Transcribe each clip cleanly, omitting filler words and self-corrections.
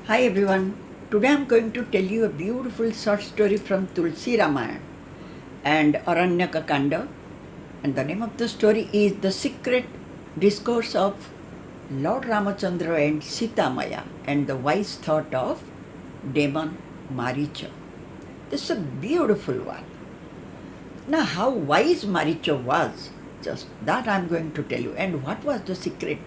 Hi everyone. Today I'm going to tell you a beautiful short story from Tulsi Ramayana and Aranyaka Kanda. And the name of the story is The Secret Discourse of Lord Ramachandra and Sita Maa and the Wise Thought of Demon Marich. This is a beautiful one. Now, how wise Marich was, just that I'm going to tell you. And what was the secret?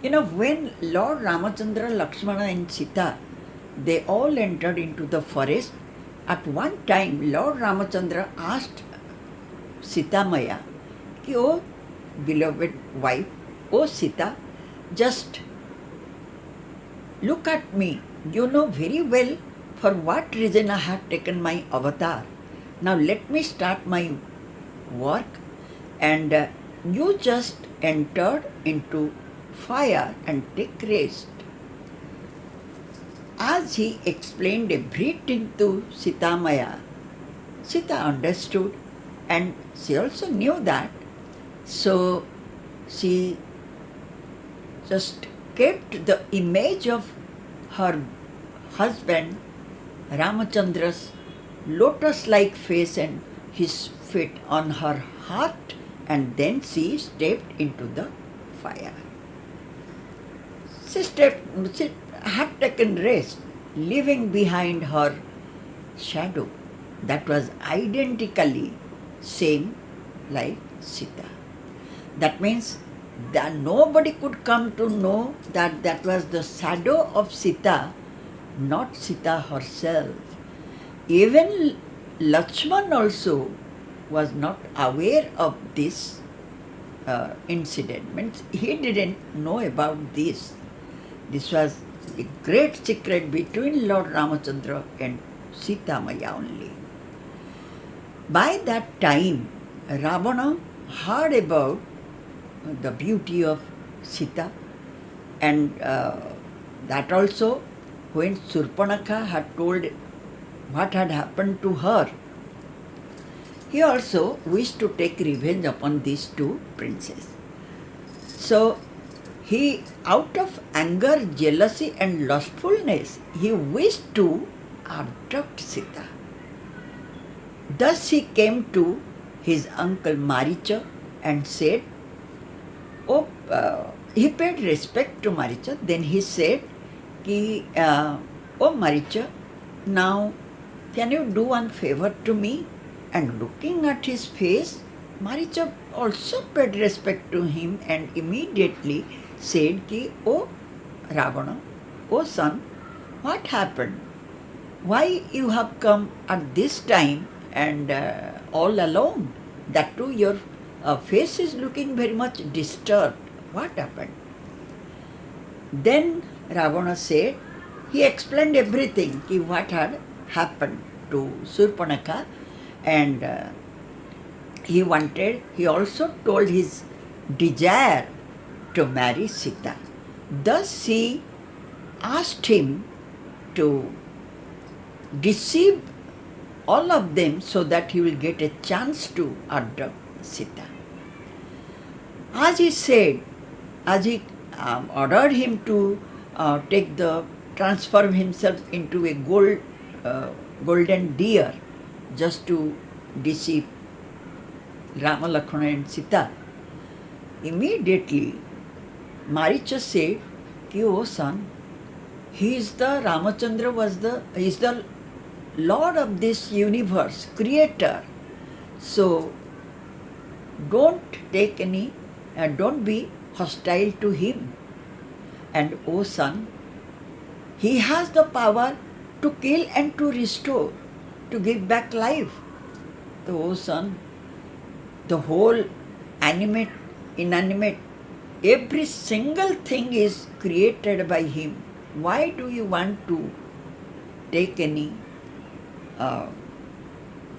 When Lord Ramachandra, Lakshmana and Sita, they all entered into the forest, at one time Lord Ramachandra asked Sita Maya, ki, oh beloved wife, oh Sita, just look at me. You know very well for what reason I have taken my avatar. Now let me start my work, and you just entered into fire and take rest. As he explained everything to Sita Maya, Sita understood and she also knew that. So she just kept the image of her husband Ramachandra's lotus-like face and his feet on her heart, and then she stepped into the fire. She had taken rest, leaving behind her shadow that was identically same like Sita. That means that nobody could come to know that that was the shadow of Sita, not Sita herself. Even Lakshman also was not aware of this incident. Means he didn't know about this. This was a great secret between Lord Ramachandra and Sita Maya only. By that time, Ravana heard about the beauty of Sita, and that also when Surpanakha had told what had happened to her, he also wished to take revenge upon these two princes. So he, out of anger, jealousy and lustfulness, he wished to abduct Sita. Thus he came to his uncle Maricha and said, he paid respect to Maricha. Then he said, oh Maricha, now can you do one favor to me? And looking at his face, Maricha also paid respect to him and immediately said, oh Ravana, oh son, what happened? Why you have come at this time and all alone? That too your face is looking very much disturbed. What happened? Then Ravana said, he explained everything, what had happened to Surpanakha, and he also told his desire to marry Sita. Thus he asked him to deceive all of them so that he will get a chance to abduct Sita. As he said, as he ordered him to transform himself into a golden deer just to deceive Rama, Lakshmana and Sita, immediately Maricha said, oh son, he is the Lord of this universe, creator. So don't be hostile to him. And oh son, he has the power to kill and to restore, to give back life. So oh son, the whole animate, inanimate, every single thing is created by him. Why do you want to take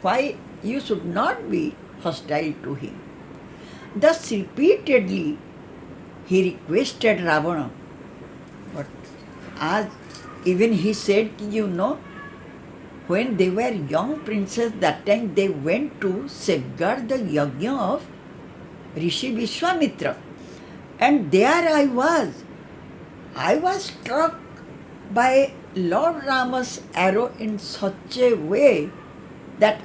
why you should not be hostile to him? Thus repeatedly he requested Ravana. But as even he said, when they were young princes, that time they went to safeguard the yajna of Rishi Vishwamitra. And there I was struck by Lord Rama's arrow in such a way that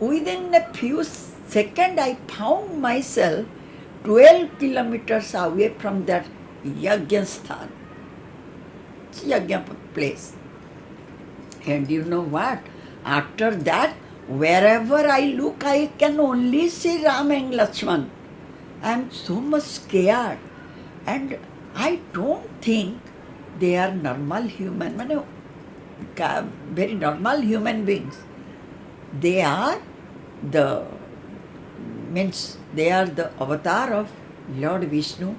within a few seconds I found myself 12 kilometers away from that Yajna place. And you know what? After that, wherever I look, I can only see Ram and Lakshman. I am so much scared. And I don't think they are normal human, very normal human beings. They are the they are the avatar of Lord Vishnu,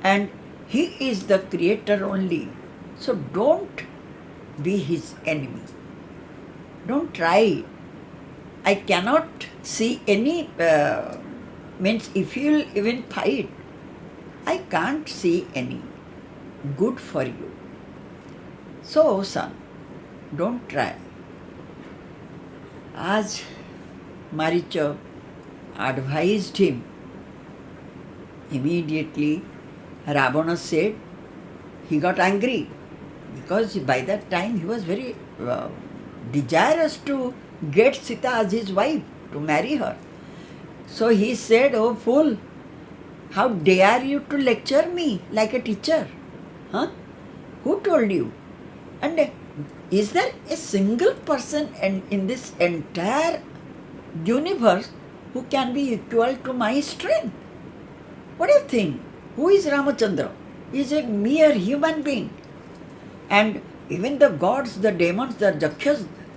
and he is the creator only. So don't be his enemy. Don't try. I cannot see any if you'll even fight, I can't see any good for you. So son, don't try. As Marich advised him, immediately Ravana said, he got angry because by that time he was very desirous to get Sita as his wife, to marry her. So he said, "Oh fool, how dare you to lecture me like a teacher? Huh? Who told you? And is there a single person in this entire universe who can be equal to my strength? What do you think? Who is Ramachandra? He is a mere human being. And even the gods, the demons, the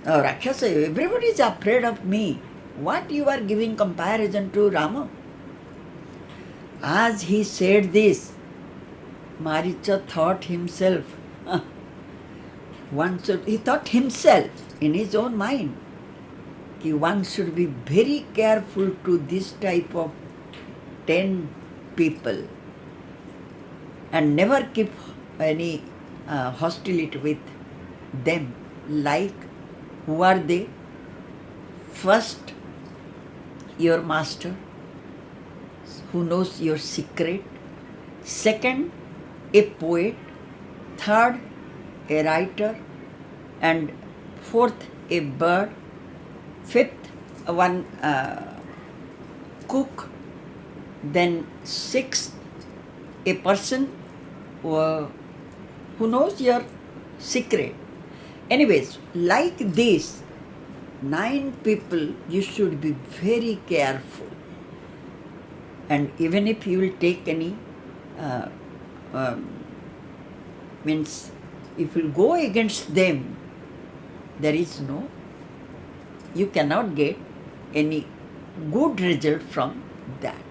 Rakshas, everybody is afraid of me. What you are giving comparison to Rama?" As he said this, Marich thought himself, he thought himself in his own mind, one should be very careful to this type of 10 people and never keep any hostility with them. Like, who are they? First, your master, who knows your secret. Second, a poet. Third, a writer. And fourth, a bird. Fifth, one cook. Then sixth, a person who knows your secret. Anyways, like this, 9 people, you should be very careful. And even if you will take any, if you go against them, there is no, you cannot get any good result from that.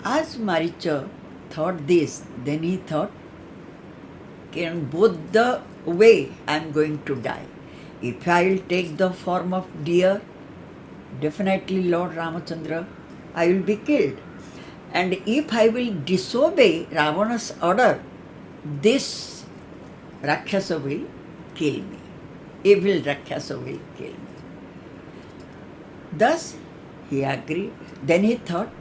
As Marich thought this, then he thought, in both the way I am going to die. If I will take the form of deer, definitely Lord Ramachandra, I will be killed. And if I will disobey Ravana's order, this Rakshasa will kill me. Evil Rakshasa will kill me. Thus he agreed. Then he thought,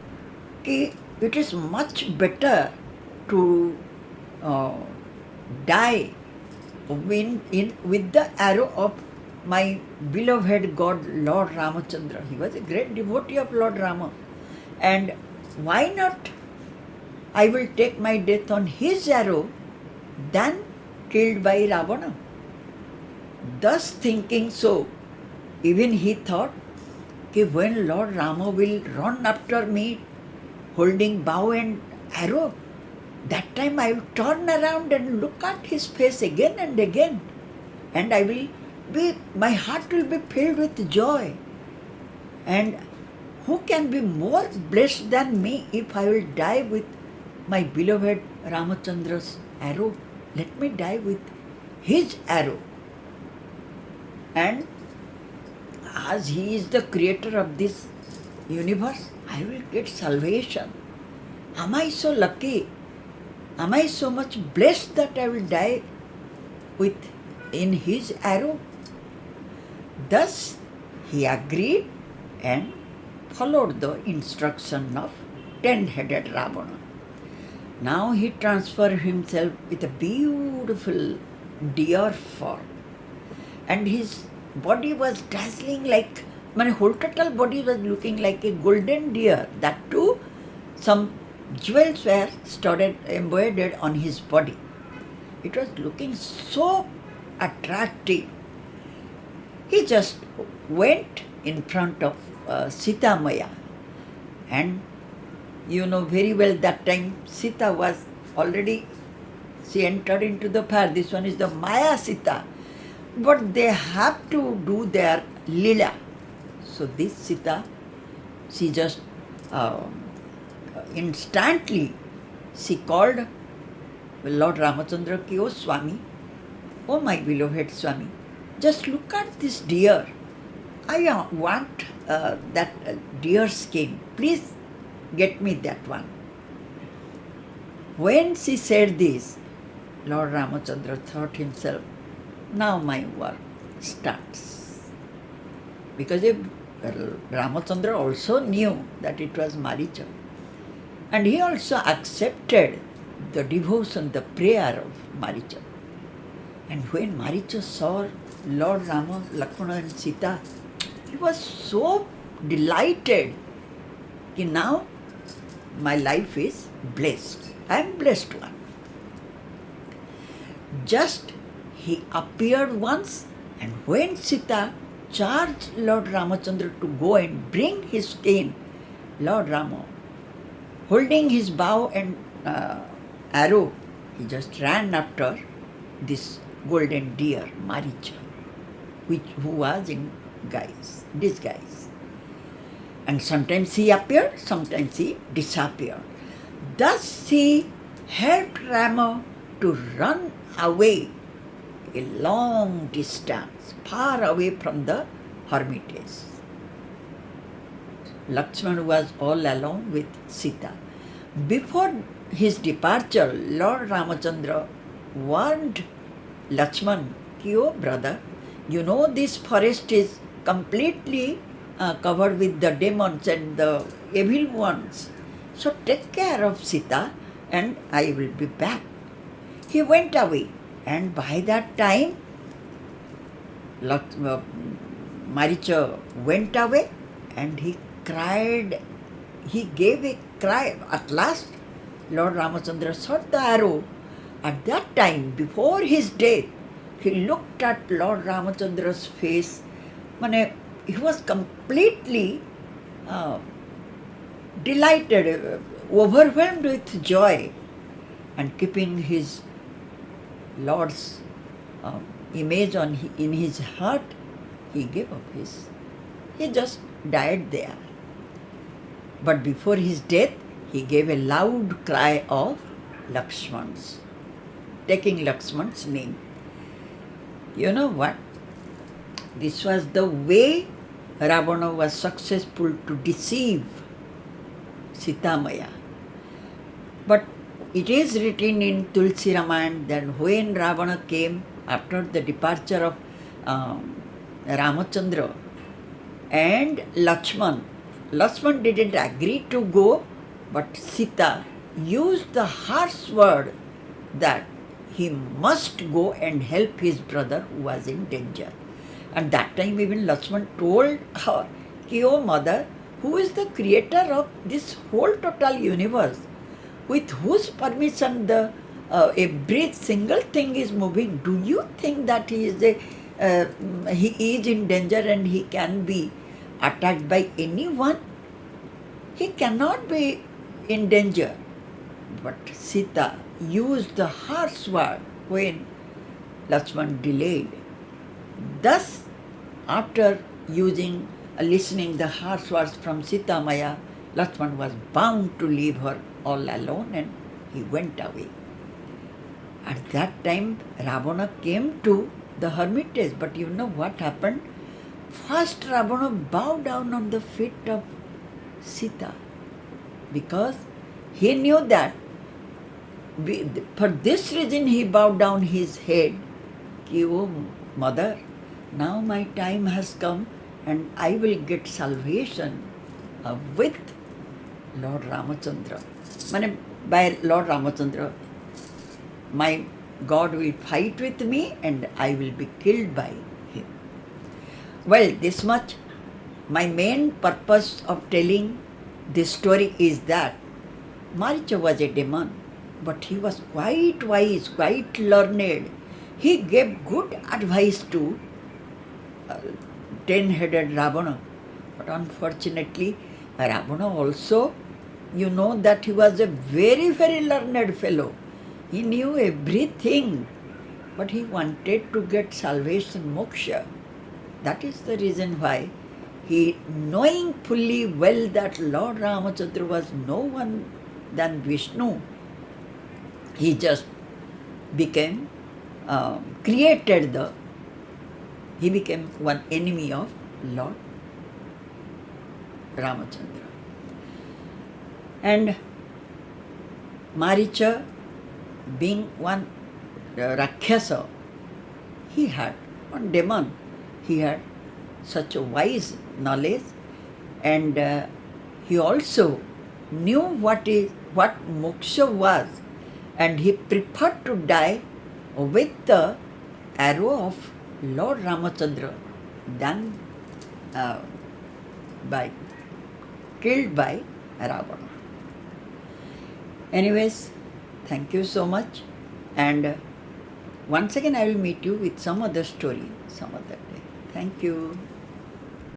it is much better to die with the arrow of my beloved God, Lord Ramachandra. He was a great devotee of Lord Rama. And why not I will take my death on his arrow than killed by Ravana? Thus thinking so, even he thought, when Lord Rama will run after me holding bow and arrow, that time I will turn around and look at his face again and again. And my heart will be filled with joy. And who can be more blessed than me if I will die with my beloved Ramachandra's arrow? Let me die with his arrow. And as he is the creator of this universe, I will get salvation. Am I so lucky? Am I so much blessed that I will die in his arrow? Thus he agreed and followed the instruction of 10-headed Ravana. Now he transformed himself with a beautiful deer form, and his body was dazzling like, my whole total body was looking like a golden deer. That too, some jewels were studded, embroidered on his body. It was looking so attractive. He just went in front of Sita Maa, and you know very well that time Sita was already, she entered into the fire. This one is the Maya Sita. But they have to do their lila. So this Sita, she just instantly, she called Lord Ramachandra ki, "Oh Swami, oh my beloved Swami, just look at this deer. I want that deer skin. Please get me that one." When she said this, Lord Ramachandra thought himself, now my work starts. Because Ramachandra also knew that it was Marich. And he also accepted the devotion, the prayer of Marich. And when Marich saw Lord Rama, Lakshmana and Sita, he was so delighted that now my life is blessed. I am blessed one. Just he appeared once, and when Sita charged Lord Ramachandra to go and bring his skin, Lord Rama, holding his bow and arrow, he just ran after this golden deer, Marich, who was in disguise. And sometimes he appeared, sometimes he disappeared. Thus he helped Rama to run away a long distance, far away from the hermitage. Lakshmana was all alone with Sita. Before his departure, Lord Ramachandra warned Lakshmana, "Oh brother, you know this forest is completely covered with the demons and the evil ones. So take care of Sita and I will be back." He went away, and by that time Marich went away and he cried. He gave a cry. At last, Lord Ramachandra shot the arrow. At that time, before his death, he looked at Lord Ramachandra's face. He was completely delighted, overwhelmed with joy, and keeping his Lord's image in his heart, he gave up he just died there. But before his death, he gave a loud cry of Lakshman's, taking Lakshman's name. You know what? This was the way Ravana was successful to deceive Sita Maa. But it is written in Tulsi Ramayana that when Ravana came after the departure of Ramachandra and Lakshman didn't agree to go, but Sita used the harsh word that he must go and help his brother who was in danger. And that time even Lakshman told her, "Oh mother, who is the creator of this whole total universe, with whose permission the every single thing is moving? Do you think that he is in danger and he can be attacked by anyone? He cannot be in danger." But Sita used the harsh word when Lakshman delayed. Thus, after listening the harsh words from Sita Maa, Lakshman was bound to leave her all alone, and he went away. At that time, Ravana came to the hermitage, but you know what happened? First, Ravana bowed down on the feet of Sita, because he knew that for this reason he bowed down his head. "Oh mother, now my time has come and I will get salvation with Lord Ramachandra." by Lord Ramachandra, my God will fight with me and I will be killed by him. Well, this much. My main purpose of telling this story is that Marich was a demon, but he was quite wise, quite learned. He gave good advice to ten-headed Ravana. But unfortunately, Ravana also, you know that he was a very, very learned fellow. He knew everything, but he wanted to get salvation, moksha. That is the reason why he, knowing fully well that Lord Ramachandra was no one than Vishnu, he just became, he became one enemy of Lord Ramachandra. And Maricha, being one Rakshasa, he had one demon. He had such a wise knowledge, and he also knew what moksha was, and he preferred to die with the arrow of Lord Ramachandra than killed by Ravana. Anyways, thank you so much, and once again I will meet you with some other story some other day. Thank you.